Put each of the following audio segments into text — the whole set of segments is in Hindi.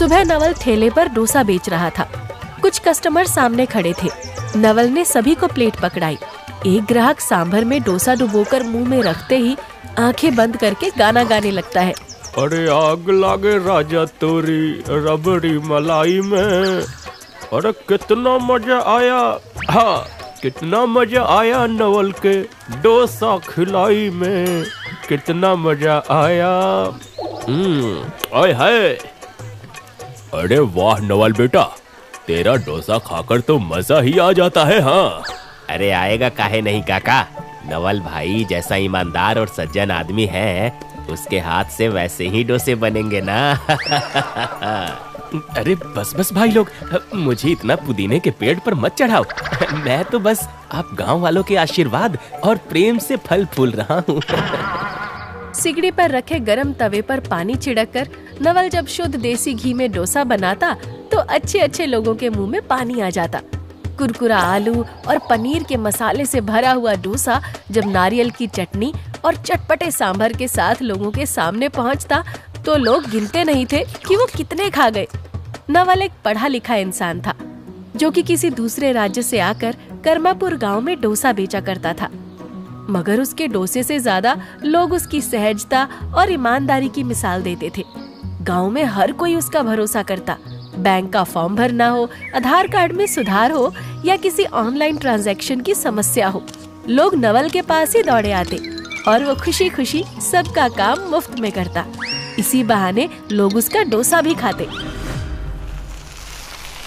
सुबह नवल ठेले पर डोसा बेच रहा था। कुछ कस्टमर सामने खड़े थे। नवल ने सभी को प्लेट पकड़ाई। एक ग्राहक सांभर में डोसा डुबोकर मुंह में रखते ही आंखें बंद करके गाना गाने लगता है। अरे आग लागे राजा तोरी रबड़ी मलाई में, अरे कितना मजा आया, हाँ कितना मजा आया नवल के डोसा खिलाई में, कितना मजा आया। आय हाय। अरे वाह नवल बेटा, तेरा डोसा खाकर तो मजा ही आ जाता है। हाँ अरे आएगा काहे नहीं काका, नवल भाई जैसा ईमानदार और सज्जन आदमी है उसके हाथ से वैसे ही डोसे बनेंगे ना। अरे बस बस भाई लोग, मुझे इतना पुदीने के पेड़ पर मत चढ़ाओ। मैं तो बस आप गांव वालों के आशीर्वाद और प्रेम से फल फूल रहा हूँ। सिगड़ी पर रखे गरम तवे पर पानी छिड़ककर नवल जब शुद्ध देसी घी में डोसा बनाता तो अच्छे अच्छे लोगों के मुंह में पानी आ जाता। कुरकुरा आलू और पनीर के मसाले से भरा हुआ डोसा जब नारियल की चटनी और चटपटे सांभर के साथ लोगों के सामने पहुंचता तो लोग गिनते नहीं थे कि वो कितने खा गए। नवल एक पढ़ा लिखा इंसान था जो कि किसी दूसरे राज्य से आकर कर्मापुर गांव में डोसा बेचा करता था, मगर उसके डोसे से ज्यादा लोग उसकी सहजता और ईमानदारी की मिसाल देते थे। गांव में हर कोई उसका भरोसा करता। बैंक का फॉर्म भरना हो, आधार कार्ड में सुधार हो या किसी ऑनलाइन ट्रांजैक्शन की समस्या हो, लोग नवल के पास ही दौड़े आते और वो खुशी खुशी सबका काम मुफ्त में करता। इसी बहाने लोग उसका डोसा भी खाते।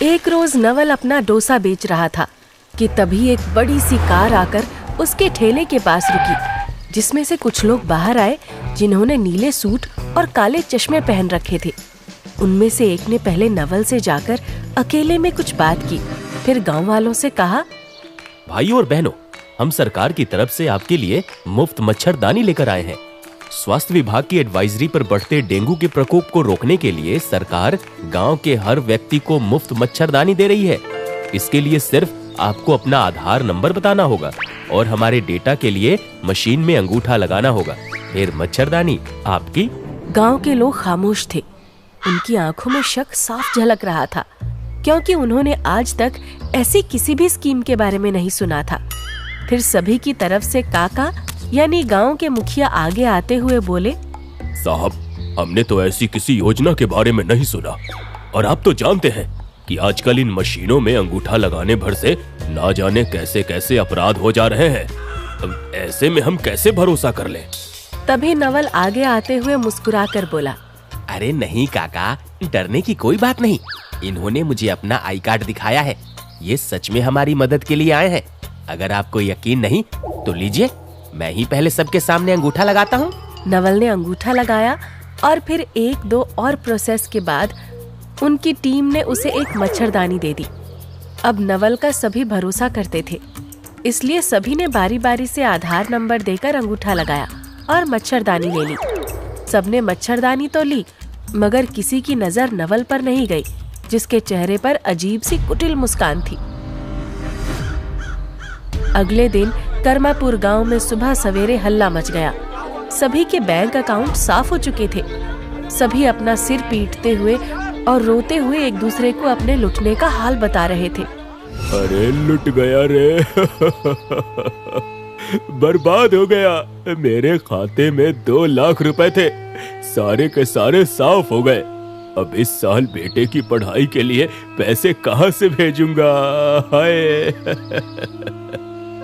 एक रोज नवल अपना डोसा बेच रहा था कि तभी एक बड़ी सी कार आकर उसके ठेले के पास रुकी, जिसमें से कुछ लोग बाहर आए जिन्होंने नीले सूट और काले चश्मे पहन रखे थे। उनमें से एक ने पहले नवल से जाकर अकेले में कुछ बात की, फिर गांव वालों से कहा, भाइयों और बहनों, हम सरकार की तरफ से आपके लिए मुफ्त मच्छरदानी लेकर आए हैं। स्वास्थ्य विभाग की एडवाइजरी पर बढ़ते डेंगू के प्रकोप को रोकने के लिए सरकार गांव के हर व्यक्ति को मुफ्त मच्छरदानी दे रही है। इसके लिए सिर्फ आपको अपना आधार नंबर बताना होगा और हमारे डेटा के लिए मशीन में अंगूठा लगाना होगा, फिर मच्छरदानी आपकी। गांव के लोग खामोश थे। उनकी आंखों में शक साफ झलक रहा था, क्योंकि उन्होंने आज तक ऐसी किसी भी स्कीम के बारे में नहीं सुना था। फिर सभी की तरफ से काका यानी गांव के मुखिया आगे आते हुए बोले, साहब, हमने तो ऐसी किसी योजना के बारे में नहीं सुना, और आप तो जानते हैं कि आजकल इन मशीनों में अंगूठा लगाने भर से ना जाने कैसे कैसे अपराध हो जा रहे हैं। अब ऐसे में हम कैसे भरोसा कर लें? तभी नवल आगे आते हुए मुस्कुराकर बोला, अरे नहीं काका, डरने की कोई बात नहीं। इन्होंने मुझे अपना आई कार्ड दिखाया है। ये सच में हमारी मदद के लिए आए हैं। अगर आपको यकीन नहीं तो लीजिए, मैं ही पहले सबके सामने अंगूठा लगाता हूँ। नवल ने अंगूठा लगाया और फिर एक दो और प्रोसेस के बाद उनकी टीम ने उसे एक मच्छरदानी दे दी। अब नवल का सभी भरोसा करते थे, इसलिए सभी ने बारी बारी से आधार नंबर देकर अंगूठा लगाया और मच्छरदानी ले ली। सबने मच्छरदानी तो ली, मगर किसी की नजर नवल पर नहीं गई, जिसके चेहरे पर अजीब सी कुटिल मुस्कान थी। अगले दिन कर्मापुर गांव में सुबह सवेरे हल्ला मच गया। सभी के बैंक अकाउंट साफ हो चुके थे। सभी अपना सिर पीटते हुए और रोते हुए एक दूसरे को अपने लुटने का हाल बता रहे थे। अरे लुट गया रे, बर्बाद हो गया। मेरे खाते में 2 लाख रुपए थे, सारे के सारे साफ हो गए। अब इस साल बेटे की पढ़ाई के लिए पैसे कहाँ से भेजूंगा? हाय।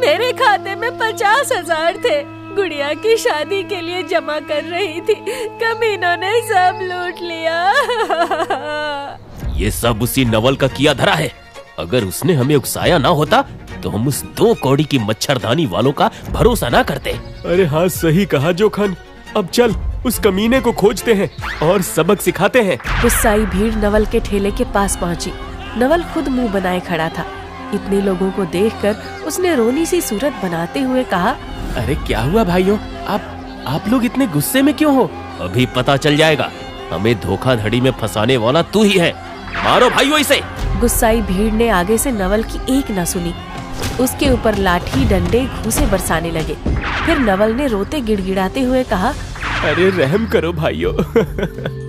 मेरे खाते में 50,000 थे, गुड़िया की शादी के लिए जमा कर रही थी, कमीनों ने सब लूट लिया। ये सब उसी नवल का किया धरा है। अगर उसने हमें उकसाया ना होता तो हम उस 2 कौड़ी की मच्छरदानी वालों का भरोसा ना करते। अरे हाँ, सही कहा जोखन। अब चल उस कमीने को खोजते हैं और सबक सिखाते हैं। गुस्साई भीड़ नवल के ठेले के पास पहुंची। नवल खुद मुंह बनाए खड़ा था। इतने लोगों को देखकर उसने रोनी सी सूरत बनाते हुए कहा, अरे क्या हुआ भाइयों, आप लोग इतने गुस्से में क्यों हो? अभी पता चल जाएगा। हमें धोखाधड़ी में फंसाने वाला तू ही है। मारो भाइयों इसे। गुस्साई भीड़ ने आगे से नवल की एक न सुनी। उसके ऊपर लाठी डंडे घूंसे बरसाने लगे। फिर नवल ने रोते गिड़गिड़ाते हुए कहा, अरे रहम करो भाइयों,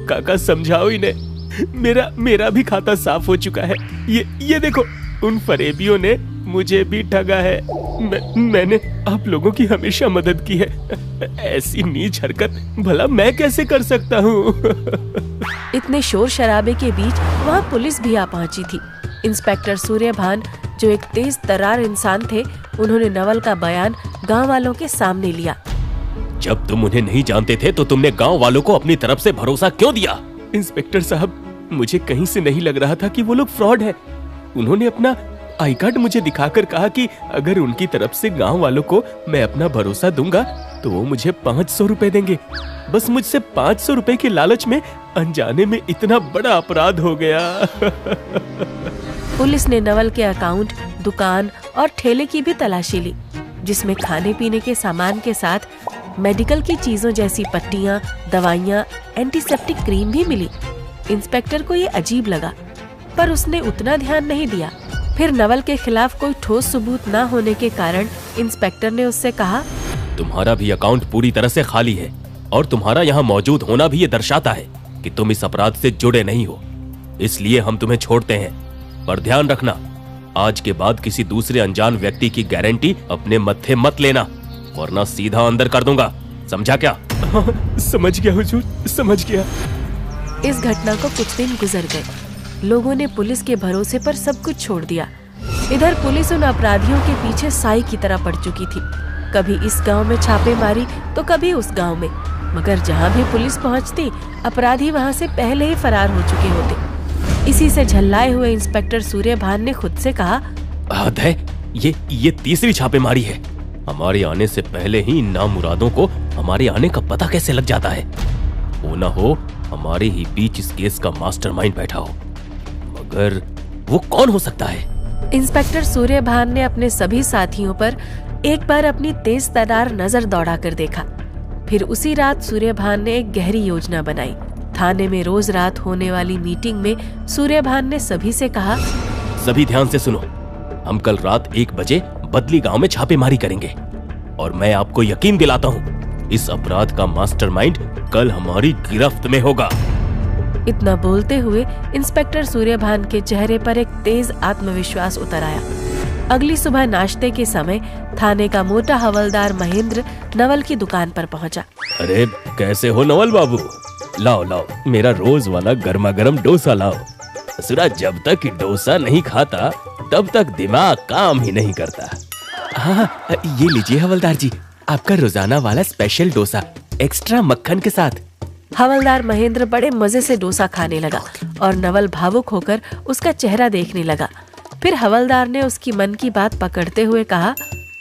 काका समझाओ इन्हें। मेरा भी खाता साफ हो चुका है। ये देखो, उन फरेबियों ने मुझे भी ठगा है। मैंने आप लोगों की हमेशा मदद की है। ऐसी नीच हरकत भला मैं कैसे कर सकता हूँ? इतने शोर शराबे के बीच वहाँ पुलिस भी आ पहुंची थी। इंस्पेक्टर सूर्यभान, जो एक तेज तर्रार इंसान थे, उन्होंने नवल का बयान गांव वालों के सामने लिया। जब तुम उन्हें नहीं जानते थे तो तुमने गांव वालों को अपनी तरफ से भरोसा क्यों दिया? इंस्पेक्टर साहब, मुझे कहीं से नहीं लग रहा था कि वो लोग फ्रॉड है। उन्होंने अपना आई कार्ड मुझे दिखाकर कहा कि अगर उनकी तरफ से गांव वालों को मैं अपना भरोसा दूंगा तो वो मुझे 500 रुपए देंगे। बस मुझसे 500 रुपए के लालच में अनजाने में इतना बड़ा अपराध हो गया। पुलिस ने नवल के अकाउंट, दुकान और ठेले की भी तलाशी ली, जिसमें खाने पीने के सामान के साथ मेडिकल की चीजों जैसी पट्टियां, दवाइयां, एंटीसेप्टिक क्रीम भी मिली। इंस्पेक्टर को ये अजीब लगा, पर उसने उतना ध्यान नहीं दिया। फिर नवल के खिलाफ कोई ठोस सबूत न होने के कारण इंस्पेक्टर ने उससे कहा, तुम्हारा भी अकाउंट पूरी तरह से खाली है और तुम्हारा यहाँ मौजूद होना भी ये दर्शाता है कि तुम इस अपराध से जुड़े नहीं हो। इसलिए हम तुम्हें छोड़ते हैं, पर ध्यान रखना, आज के बाद किसी दूसरे अनजान व्यक्ति की गारंटी अपने मत्थे मत लेना, वरना सीधा अंदर कर दूंगा। समझा क्या? समझ गया हुजूर, समझ गया। इस घटना को कुछ दिन गुजर गए। लोगों ने पुलिस के भरोसे पर सब कुछ छोड़ दिया। इधर पुलिस उन अपराधियों के पीछे साई की तरह पड़ चुकी थी। कभी इस गांव में छापेमारी तो कभी उस गांव में, मगर जहां भी पुलिस पहुंचती, अपराधी वहां से पहले ही फरार हो चुके होते। इसी से झल्लाए हुए इंस्पेक्टर सूर्यभान ने खुद से कहा, हद है, ये तीसरी छापेमारी है। हमारे आने से पहले ही इन नामुरादों को हमारे आने का पता कैसे लग जाता है? वो न हो हमारे ही बीच इस केस का मास्टरमाइंड बैठा हो, मगर वो कौन हो सकता है? इंस्पेक्टर सूर्यभान ने अपने सभी साथियों पर एक बार अपनी तेज तर्रार नजर दौड़ा कर देखा। फिर उसी रात सूर्यभान ने एक गहरी योजना बनाई। थाने में रोज रात होने वाली मीटिंग में सूर्यभान ने सभी से कहा, सभी ध्यान से सुनो, हम कल रात 1 बजे बदली गांव में छापेमारी करेंगे और मैं आपको यकीन दिलाता हूँ, इस अपराध का मास्टरमाइंड कल हमारी गिरफ्त में होगा। इतना बोलते हुए इंस्पेक्टर सूर्यभान के चेहरे पर एक तेज आत्मविश्वास उतर आया। अगली सुबह नाश्ते के समय थाने का मोटा हवलदार महेंद्र नवल की दुकान पर पहुंचा। अरे कैसे हो नवल बाबू? लाओ मेरा रोज वाला गर्मा गर्म डोसा लाओ। ससुरा जब तक डोसा नहीं खाता तब तक दिमाग काम ही नहीं करता। हाँ, ये लीजिए हवलदार जी, आपका रोजाना वाला स्पेशल डोसा, एक्स्ट्रा मक्खन के साथ। हवलदार महेंद्र बड़े मजे से डोसा खाने लगा और नवल भावुक होकर उसका चेहरा देखने लगा। फिर हवलदार ने उसकी मन की बात पकड़ते हुए कहा,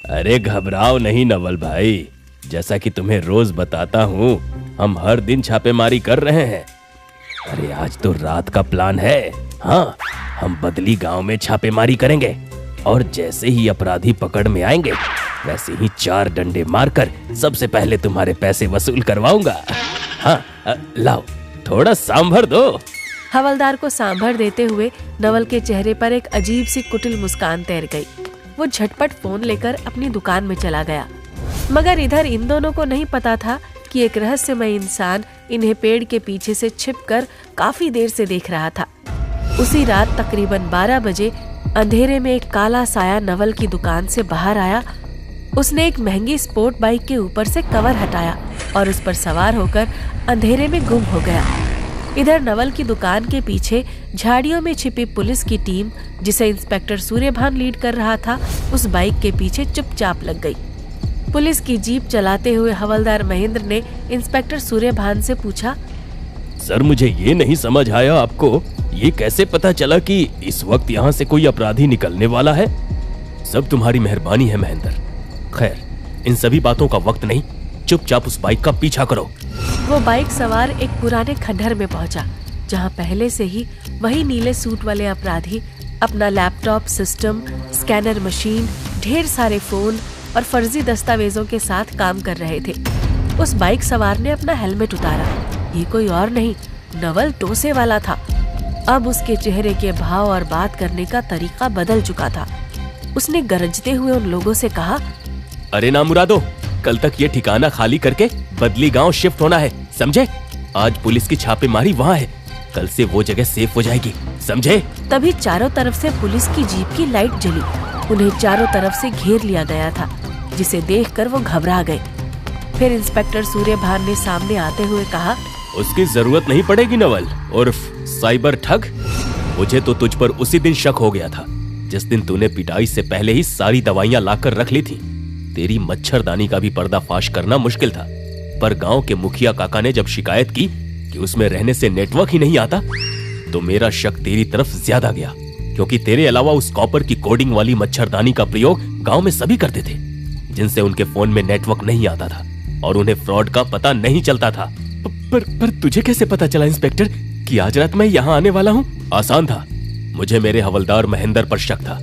अरे घबराओ नहीं नवल भाई, जैसा कि तुम्हें रोज बताता हूँ, हम हर दिन छापेमारी कर रहे हैं। अरे आज तो रात का प्लान है। हाँ, हम बदली गांव में छापेमारी करेंगे और जैसे ही अपराधी पकड़ में आएंगे वैसे ही 4 डंडे मारकर सबसे पहले तुम्हारे पैसे वसूल करवाऊंगा। हाँ, लाओ थोड़ा सांभर दो। हवलदार को सांभर देते हुए नवल के चेहरे पर एक अजीब सी कुटिल मुस्कान तैर गई। वो झटपट फोन लेकर अपनी दुकान में चला गया, मगर इधर इन दोनों को नहीं पता था कि एक रहस्यमय इंसान इन्हें पेड़ के पीछे से छिपकर काफी देर से देख रहा था। उसी रात तकरीबन 12 बजे अंधेरे में एक काला साया नवल की दुकान से बाहर आया। उसने एक महंगी स्पोर्ट बाइक के ऊपर से कवर हटाया और उस पर सवार होकर अंधेरे में गुम हो गया। इधर नवल की दुकान के पीछे झाड़ियों में छिपी पुलिस की टीम, जिसे इंस्पेक्टर सूर्यभान लीड कर रहा था, उस बाइक के पीछे चुपचाप लग गई। पुलिस की जीप चलाते हुए हवलदार महेंद्र ने इंस्पेक्टर सूर्यभान से पूछा, सर मुझे ये नहीं समझ आया, आपको ये कैसे पता चला कि इस वक्त यहाँ से कोई अपराधी निकलने वाला है? सब तुम्हारी मेहरबानी है महेंद्र। खैर, इन सभी बातों का वक्त नहीं, चुपचाप उस बाइक का पीछा करो। वो बाइक सवार एक पुराने खंडहर में पहुंचा, जहां पहले से ही वही नीले सूट वाले अपराधी अपना लैपटॉप सिस्टम, स्कैनर मशीन, ढेर सारे फोन और फर्जी दस्तावेजों के साथ काम कर रहे थे। उस बाइक सवार ने अपना हेलमेट उतारा। ये कोई और नहीं, नवल डोसे वाला था। अब उसके चेहरे के भाव और बात करने का तरीका बदल चुका था। उसने गरजते हुए उन लोगों से कहा, अरे नामुरादो, कल तक ये ठिकाना खाली करके बदली गांव शिफ्ट होना है, समझे? आज पुलिस की छापेमारी वहाँ है कल से वो जगह सेफ हो जाएगी, समझे? तभी चारों तरफ से पुलिस की जीप की लाइट जली। उन्हें चारों तरफ से घेर लिया गया था, जिसे देखकर वो घबरा गए। फिर इंस्पेक्टर सूर्यभान ने सामने आते हुए कहा, उसकी जरूरत नहीं पड़ेगी नवल, उर्फ साइबर ठग। मुझे तो तुझ पर उसी दिन शक हो गया था जिस दिन तूने पिटाई से पहले ही सारी दवाइयां लाकर रख ली थी। तेरी मच्छरदानी का भी पर्दाफाश करना मुश्किल था, पर गांव के मुखिया काका ने जब शिकायत की कि उसमें रहने से नेटवर्क ही नहीं आता, तो मेरा शक तेरी तरफ ज्यादा गया, क्योंकि तेरे अलावा उस कॉपर की कोडिंग वाली मच्छरदानी का प्रयोग गांव में सभी करते थे, जिनसे उनके फोन में नेटवर्क नहीं आता था और उन्हें फ्रॉड का पता नहीं चलता था। पर तुझे कैसे पता चला इंस्पेक्टर कि आज रात मैं यहाँ आने वाला हूँ? आसान था। मुझे मेरे हवलदार महेंद्र पर शक था।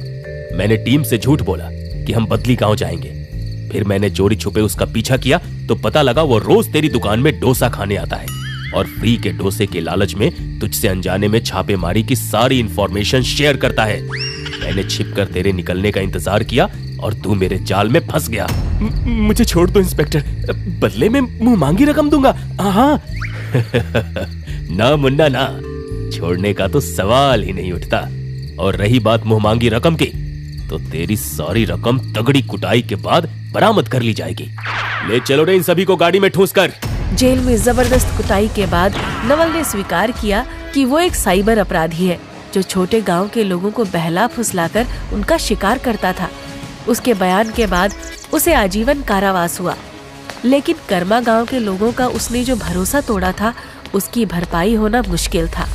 मैंने टीम से झूठ बोला कि हम बदली गांव जाएंगे। फिर मैंने चोरी छुपे उसका पीछा किया तो पता लगा वो रोज तेरी दुकान में डोसा खाने आता है और फ्री के डोसे के लालच में तुझसे अनजाने में छापेमारी की सारी इंफॉर्मेशन शेयर करता है। मैंने छिपकर तेरे निकलने का इंतजार किया और तू मेरे जाल में फंस गया। मुझे छोड़ दो इंस्पेक्टर, बदले में मुंह मांगी रकम दूंगा। हाँ ना मुन्ना ना, छोड़ने का तो सवाल ही नहीं उठता। और रही बात मुंह मांगी रकम की, तो तेरी सारी रकम तगड़ी कुटाई के बाद बरामद कर ली जाएगी। ले चलो रे इन सभी को गाड़ी में ठूस कर। जेल में जबरदस्त कुटाई के बाद नवल ने स्वीकार किया कि वो एक साइबर अपराधी है जो छोटे गांव के लोगों को बहला फुसलाकर उनका शिकार करता था। उसके बयान के बाद उसे आजीवन कारावास हुआ, लेकिन कर्मा गांव के लोगों का उसने जो भरोसा तोड़ा था उसकी भरपाई होना मुश्किल था।